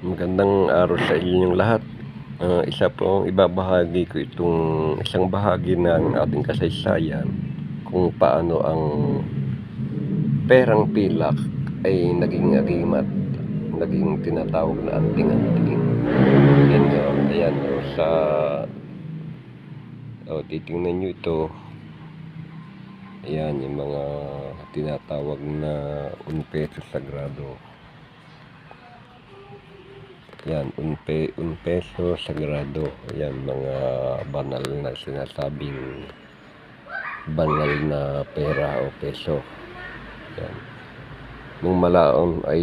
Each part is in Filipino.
Magandang araw sa inyong lahat. Isa pong ibabahagi ko itong isang bahagi ng ating kasaysayan kung paano ang perang pilak ay naging agimat, naging tinatawag na anting-anting. Yan o, ayan o, titingnan nyo ito. Ayan yung mga tinatawag na unpeso sagrado. Yan, un peso sagrado. Yan, mga banal na sinasabing banal na pera o peso. Yan. Nung malaon ay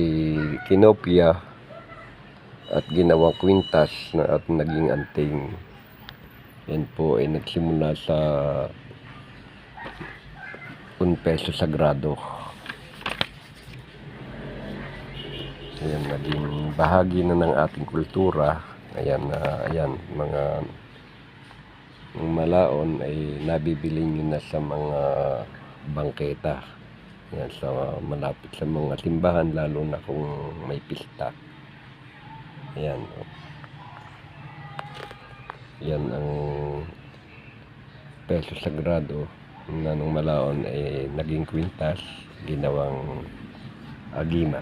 kinopya at ginawang kwintas na at naging anting. Yan po ay nagsimula sa un peso sagrado. Ayan, naging bahagi na ng ating kultura. Ayan, ayan, mga malaon ay nabibili nyo na sa mga bangketa. Ayan, sa malapit sa mga simbahan, lalo na kung may pista. Ayan. Yan ang peso sagrado na nung malaon ay naging kwintas, ginawang agimat.